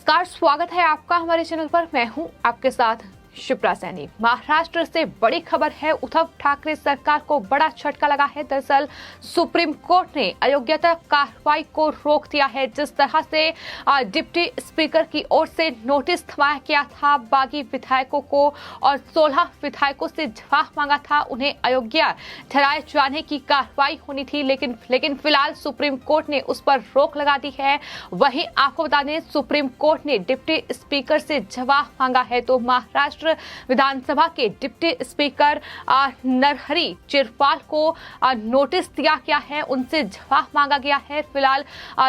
नमस्कार, स्वागत है आपका हमारे चैनल पर। मैं हूं आपके साथ शिप्रा सैनी। महाराष्ट्र से बड़ी खबर है। उद्धव ठाकरे सरकार को बड़ा झटका लगा है। दरअसल सुप्रीम कोर्ट ने अयोग्यता कार्रवाई को रोक दिया है। जिस तरह से डिप्टी स्पीकर की ओर से नोटिस थमाया गया था बागी विधायकों को और 16 विधायकों से जवाब मांगा था, उन्हें अयोग्य ठहराए जाने की कार्रवाई होनी थी, लेकिन फिलहाल सुप्रीम कोर्ट ने उस पर रोक लगा दी है। वहीं आपको बता दें, सुप्रीम कोर्ट ने डिप्टी स्पीकर से जवाब मांगा है। तो महाराष्ट्र विधानसभा के डिप्टी स्पीकर नरहरी चिरपाल को नोटिस दिया गया है, उनसे जवाब मांगा गया है। फिलहाल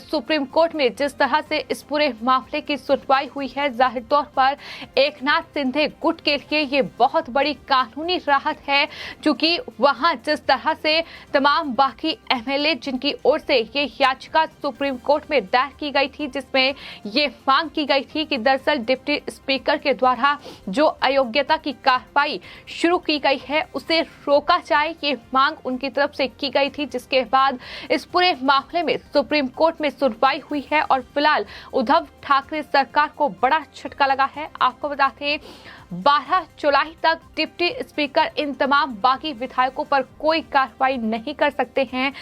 सुप्रीम कोर्ट में जिस तरह से इस पूरे मामले की सुनवाई हुई है, जाहिर तौर पर एकनाथ शिंदे गुट के लिए ये बहुत बड़ी कानूनी राहत है, क्योंकि वहां जिस तरह से तमाम बाकी एमएलए जिनकी ओर से ये याचिका सुप्रीम कोर्ट में दायर की गई थी, जिसमें ये मांग की गई थी कि दरअसल डिप्टी स्पीकर के द्वारा जो अयोग्यता की कार्रवाई शुरू की गई है उसे रोका जाए, ये मांग उनकी तरफ से की गई थी। जिसके बाद इस पूरे मामले में सुप्रीम कोर्ट में सुनवाई हुई है और फिलहाल उद्धव ठाकरे सरकार को बड़ा झटका लगा है। आपको बताते 12 जुलाई तक डिप्टी स्पीकर इन तमाम बागी विधायकों पर कोई कार्रवाई नहीं कर सकते हैं।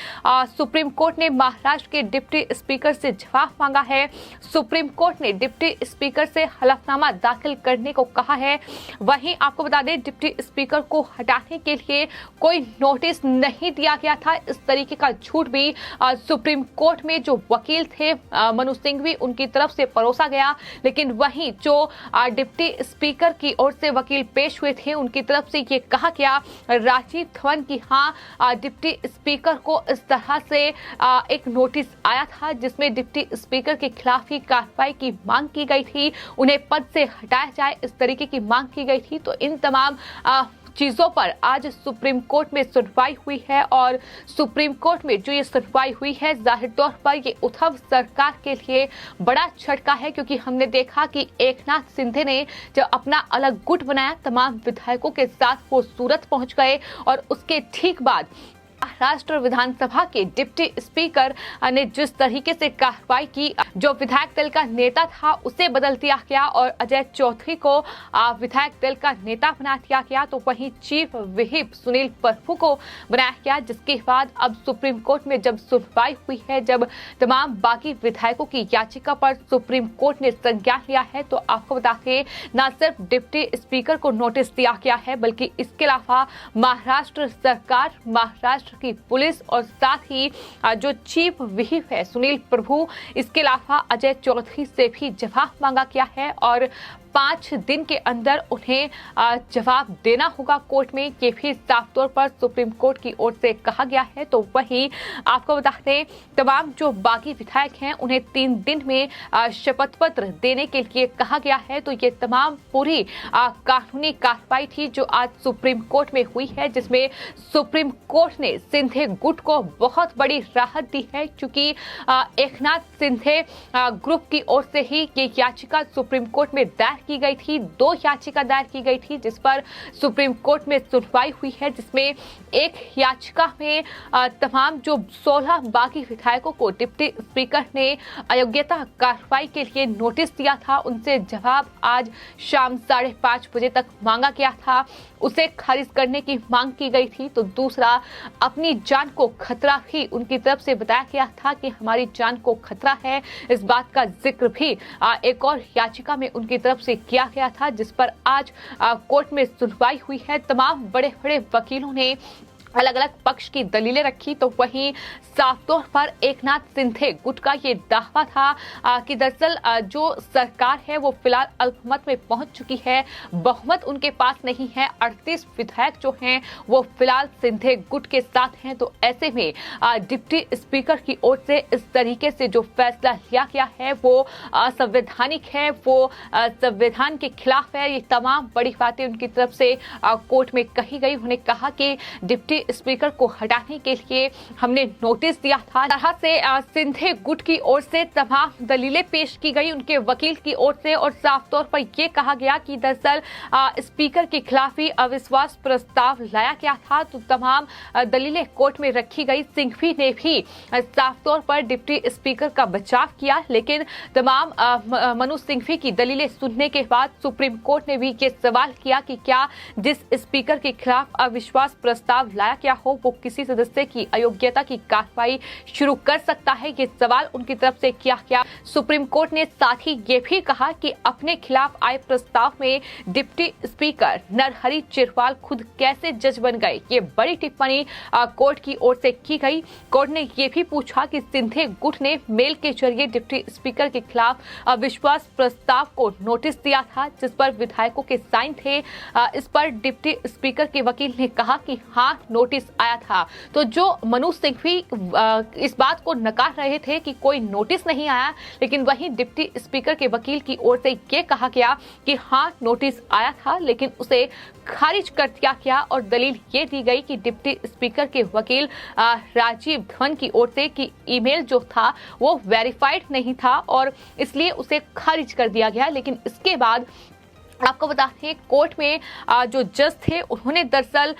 सुप्रीम कोर्ट ने महाराष्ट्र के डिप्टी स्पीकर से जवाब मांगा है। सुप्रीम कोर्ट ने डिप्टी स्पीकर से हलफनामा दाखिल करने को कहा है। वहीं आपको बता दें, डिप्टी स्पीकर को हटाने के लिए कोई नोटिस नहीं दिया गया था। इस तरीके का झूठ भी सुप्रीम कोर्ट में जो वकील थे मनु सिंघवी, उनकी तरफ से परोसा गया। लेकिन वहीं जो डिप्टी स्पीकर की ओर से वकील पेश हुए थे, उनकी तरफ से ये कहा गया राजीव धवन की हाँ डिप्टी स्पीकर को इस तरह से एक नोटिस आया था, जिसमें डिप्टी स्पीकर के खिलाफ ही कार्रवाई की मांग की गई थी, उन्हें पद से हटाया जाए, इस तरीके की मांग की गई थी। तो इन तमाम चीजों पर आज सुप्रीम कोर्ट में सुनवाई हुई है और सुप्रीम कोर्ट में जो ये सुनवाई हुई है, जाहिर तौर पर ये उद्धव सरकार के लिए बड़ा झटका है, क्योंकि हमने देखा कि एकनाथ शिंदे ने जब अपना अलग गुट बनाया, तमाम विधायकों के साथ वो सूरत पहुंच गए और उसके ठीक बाद महाराष्ट्र विधानसभा के डिप्टी स्पीकर ने जिस तरीके से कार्रवाई की, जो विधायक दल का नेता था उसे बदल दिया गया और अजय चौधरी को विधायक दल का नेता बना दिया गया। तो वहीं चीफ व्हिप सुनील प्रभु को बनाया गया, जिसके बाद अब सुप्रीम कोर्ट में जब सुनवाई हुई है, जब तमाम बाकी विधायकों की याचिका पर सुप्रीम कोर्ट ने संज्ञान लिया है, तो आपको बता दें, न सिर्फ डिप्टी स्पीकर को नोटिस दिया गया है, बल्कि इसके अलावा महाराष्ट्र सरकार, महाराष्ट्र की पुलिस और साथ ही जो चीफ व्हिप है सुनील प्रभु, इसके अलावा अजय चौधरी से भी जवाब मांगा गया है और 5 दिन के अंदर उन्हें जवाब देना होगा कोर्ट में। ये भी साफ तौर पर सुप्रीम कोर्ट की ओर से कहा गया है। तो वहीं आपको बता दें, तमाम जो बागी विधायक हैं उन्हें 3 दिन में शपथ पत्र देने के लिए कहा गया है। तो ये तमाम पूरी कानूनी कार्रवाई थी जो आज सुप्रीम कोर्ट में हुई है, जिसमें सुप्रीम कोर्ट ने शिंदे गुट को बहुत बड़ी राहत दी है, क्योंकि एकनाथ शिंदे ग्रुप की ओर से ही ये याचिका सुप्रीम कोर्ट में दायर की गई थी। 2 याचिका दायर की गई थी, जिस पर सुप्रीम कोर्ट में सुनवाई हुई है, जिसमें एक याचिका में तमाम जो 16 बागी विधायकों को डिप्टी स्पीकर ने अयोग्यता कार्रवाई के लिए नोटिस दिया था, उनसे जवाब आज शाम 5:30 बजे तक मांगा गया था, उसे खारिज करने की मांग की गई थी। तो दूसरा, अपनी जान को खतरा भी उनकी तरफ से बताया गया था कि हमारी जान को खतरा है। इस बात का जिक्र भी एक और याचिका में उनकी तरफ से किया गया था, जिस पर आज कोर्ट में सुनवाई हुई है। तमाम बड़े बड़े वकीलों ने अलग अलग पक्ष की दलीलें रखी। तो वहीं साफ तौर पर एकनाथ शिंदे गुट का ये दावा था कि दरअसल जो सरकार है वो फिलहाल अल्पमत में पहुंच चुकी है, बहुमत उनके पास नहीं है, 38 विधायक जो हैं वो फिलहाल शिंदे गुट के साथ हैं। तो ऐसे में डिप्टी स्पीकर की ओर से इस तरीके से जो फैसला लिया गया है वो असंवैधानिक है, वो संविधान के खिलाफ है। ये तमाम बड़ी बातें उनकी तरफ से कोर्ट में कही गई। उन्होंने कहा कि डिप्टी डिप्टी स्पीकर को हटाने के लिए हमने नोटिस दिया था। तरह से सिंधे गुट की ओर से तमाम दलीलें पेश की गई उनके वकील की ओर से, और साफ तौर पर यह कहा गया कि दरअसल स्पीकर के खिलाफ ही अविश्वास प्रस्ताव लाया गया था। तो तमाम दलीलें कोर्ट में रखी गई। सिंघवी ने भी साफ तौर पर डिप्टी स्पीकर का बचाव किया, लेकिन तमाम मनोज सिंघवी की दलीलें सुनने के बाद सुप्रीम कोर्ट ने भी ये सवाल किया कि क्या जिस स्पीकर के खिलाफ अविश्वास प्रस्ताव लाया गया हो वो किसी सदस्य की अयोग्यता की कार्रवाई शुरू कर सकता है। ये सवाल उनकी तरफ से किया गया। सुप्रीम कोर्ट ने साथ ही ये भी कहा कि अपने खिलाफ आए प्रस्ताव में डिप्टी स्पीकर नरहरि चिरवाल खुद कैसे जज बन गए, ये बड़ी टिप्पणी कोर्ट की ओर से की गई। कोर्ट ने ये भी पूछा कि सिंधे गुट ने मेल के जरिए डिप्टी स्पीकर के खिलाफ अविश्वास प्रस्ताव को नोटिस दिया था जिस पर विधायकों के साइन थे। इस पर डिप्टी स्पीकर के वकील ने कहा कि हाँ, नोटिस आया था। तो जो मनोज सिंघवी इस बात को नकार रहे थे कि कोई नोटिस नहीं आया, लेकिन वहीं डिप्टी स्पीकर के वकील की ओर से ये कहा गया कि हाँ, नोटिस आया था, लेकिन उसे खारिज कर दिया गया। और दलील ये दी गई कि डिप्टी स्पीकर के वकील राजीव धवन की ओर से कि ईमेल जो था वो वेरीफाइड नहीं था और इसलिए उसे खारिज कर दिया गया। लेकिन इसके बाद आपको बता दें, कोर्ट में जो जज थे उन्होंने दरअसल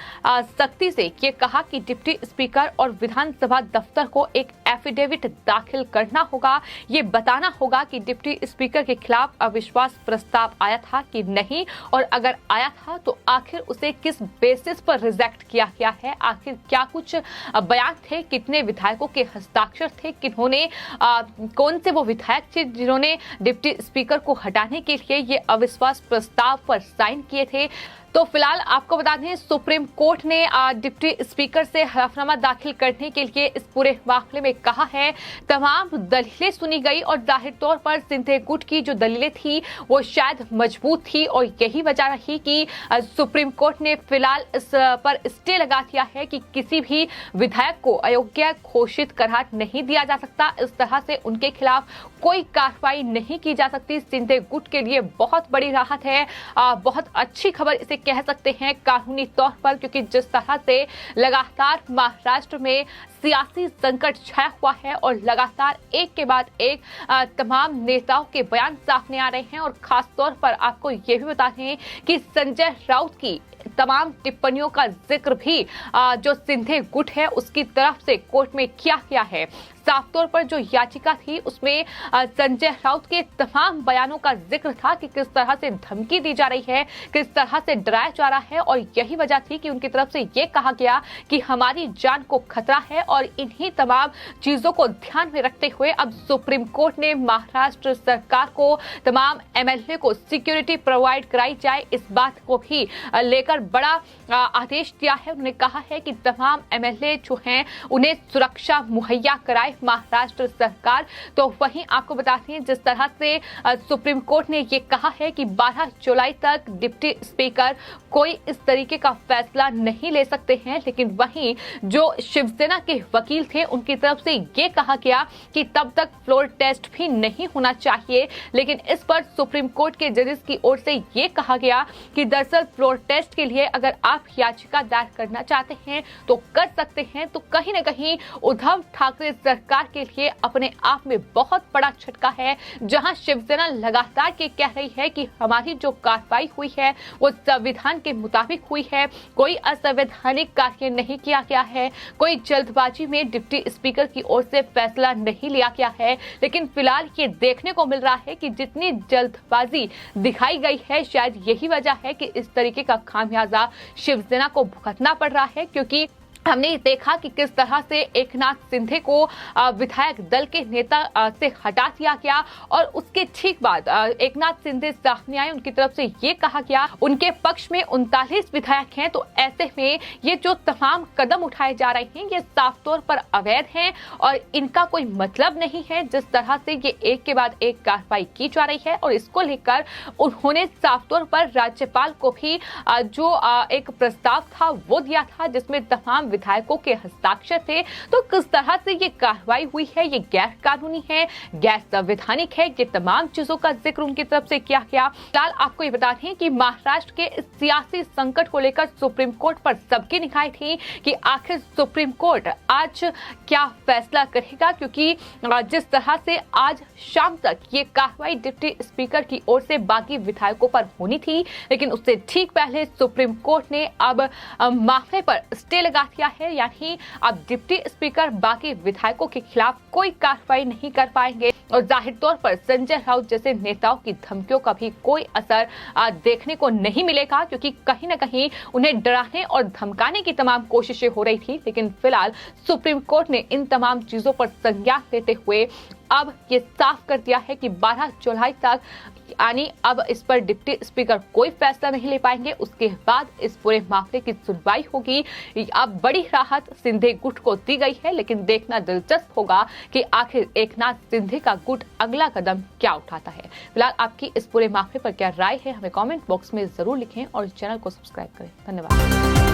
सख्ती से ये कहा कि डिप्टी स्पीकर और विधानसभा दफ्तर को एक एफिडेविट दाखिल करना होगा। ये बताना होगा कि डिप्टी स्पीकर के खिलाफ अविश्वास प्रस्ताव आया था कि नहीं, और अगर आया था तो आखिर उसे किस बेसिस पर रिजेक्ट किया गया है, आखिर क्या कुछ बयान थे, कितने विधायकों के हस्ताक्षर थे, किन्होंने कौन से वो विधायक थे जिन्होंने डिप्टी स्पीकर को हटाने के लिए ये अविश्वास प्रस्ताव पर साइन किए थे। तो फिलहाल आपको बता दें, सुप्रीम कोर्ट ने डिप्टी स्पीकर से हलफनामा दाखिल करने के लिए इस पूरे मामले में कहा है। तमाम दलीलें सुनी गई और जाहिर तौर पर सिंधे गुट की जो दलीलें थी वो शायद मजबूत थी और यही वजह रही कि सुप्रीम कोर्ट ने फिलहाल इस पर स्टे लगा दिया है कि किसी भी विधायक को अयोग्य घोषित करार नहीं दिया जा सकता। इस तरह से उनके खिलाफ कोई कार्रवाई नहीं की जा सकती। सिंधे गुट के लिए बहुत बड़ी राहत है, बहुत अच्छी खबर इसे कह सकते हैं कानूनी तौर पर, क्योंकि जिस तरह से लगातार महाराष्ट्र में सियासी संकट छाया हुआ है और लगातार एक के बाद एक तमाम नेताओं के बयान सामने आ रहे हैं, और खास तौर पर आपको ये भी बता दें कि संजय राउत की तमाम टिप्पणियों का जिक्र भी जो सिंधे गुट है उसकी तरफ से कोर्ट में किया गया है। साफ तौर पर जो याचिका थी उसमें संजय राउत के तमाम बयानों का जिक्र था कि किस तरह से धमकी दी जा रही है, किस तरह से डराया जा रहा है, और यही वजह थी कि उनकी तरफ से ये कहा गया कि हमारी जान को खतरा है। और इन्हीं तमाम चीजों को ध्यान में रखते हुए अब सुप्रीम कोर्ट ने महाराष्ट्र सरकार को तमाम एमएलए को सिक्योरिटी प्रोवाइड कराई जाए, इस बात को भी लेकर बड़ा आदेश दिया है। उन्होंने कहा है कि तमाम एमएलए जो हैं उन्हें सुरक्षा मुहैया कराए महाराष्ट्र सरकार। तो वहीं आपको बताते हैं जिस तरह से सुप्रीम कोर्ट ने ये कहा है कि 12 जुलाई तक डिप्टी स्पीकर कोई इस तरीके का फैसला नहीं ले सकते हैं, लेकिन वहीं जो शिवसेना के वकील थे उनकी तरफ से ये कहा गया कि तब तक फ्लोर टेस्ट भी नहीं होना चाहिए। लेकिन इस पर सुप्रीम कोर्ट के जजेस की ओर से ये कहा गया कि दरअसल फ्लोर टेस्ट के लिए अगर आप याचिका दायर करना चाहते हैं तो कर सकते हैं। तो कहीं ना कहीं उद्धव ठाकरे सरकार के लिए अपने आप में बहुत बड़ा झटका है, जहां शिवसेना लगातार के कह रही है कि हमारी जो कार्रवाई हुई है वो संविधान के मुताबिक हुई है, कोई असंवैधानिक कार्य नहीं किया गया है, कोई जल्दबाजी में डिप्टी स्पीकर की ओर से फैसला नहीं लिया गया है। लेकिन फिलहाल ये देखने को मिल रहा है कि जितनी जल्दबाजी दिखाई गई है शायद यही वजह है कि इस तरीके का खामियाजा शिवसेना को भुगतना पड़ रहा है, क्योंकि हमने देखा कि किस तरह से एकनाथ शिंदे को विधायक दल के नेता से हटा दिया गया और उसके ठीक बाद एकनाथ शिंदे सामने आए, उनकी तरफ से ये कहा गया उनके पक्ष में 39 विधायक हैं। तो ऐसे में ये जो तमाम कदम उठाए जा रहे हैं ये साफ तौर पर अवैध हैं और इनका कोई मतलब नहीं है। जिस तरह से ये एक के बाद एक कार्रवाई की जा रही है और इसको लेकर उन्होंने साफ तौर पर राज्यपाल को भी जो एक प्रस्ताव था वो दिया था, जिसमें तमाम विधायकों के हस्ताक्षर थे, तो किस तरह से ये कार्रवाई हुई है, ये गैर कानूनी है, गैर संवैधानिक है, ये तमाम चीजों का जिक्र उनकी तरफ से किया गया। फिलहाल आपको ये बता दें कि महाराष्ट्र के इस सियासी संकट को लेकर सुप्रीम कोर्ट पर सबकी निगाहें थी कि आखिर सुप्रीम कोर्ट आज क्या फैसला करेगा, क्योंकि जिस तरह से आज शाम तक ये कार्रवाई डिप्टी स्पीकर की ओर से बागी विधायकों पर होनी थी, लेकिन उससे ठीक पहले सुप्रीम कोर्ट ने अब मामले पर स्टे लगा दिया है। यानी अब डिप्टी स्पीकर बागी विधायकों के खिलाफ कोई कार्रवाई नहीं कर पाएंगे और जाहिर तौर पर संजय राउत जैसे नेताओं की धमकियों का भी कोई असर देखने को नहीं मिलेगा, क्योंकि कहीं ना कहीं उन्हें डराने और धमकाने की तमाम कोशिशें हो रही थी। लेकिन फिलहाल सुप्रीम कोर्ट ने इन तमाम चीजों पर संज्ञान लेते हुए अब ये साफ कर दिया है कि 12 जुलाई तक यानी अब इस पर डिप्टी स्पीकर कोई फैसला नहीं ले पाएंगे। उसके बाद इस पूरे मामले की सुनवाई होगी। अब बड़ी राहत सिंधे गुट को दी गई है, लेकिन देखना दिलचस्प होगा कि आखिर एकनाथ सिंधे का गुट अगला कदम क्या उठाता है। फिलहाल आपकी इस पूरे मामले पर क्या राय है, हमें कमेंट बॉक्स में जरूर लिखें और चैनल को सब्सक्राइब करें। धन्यवाद।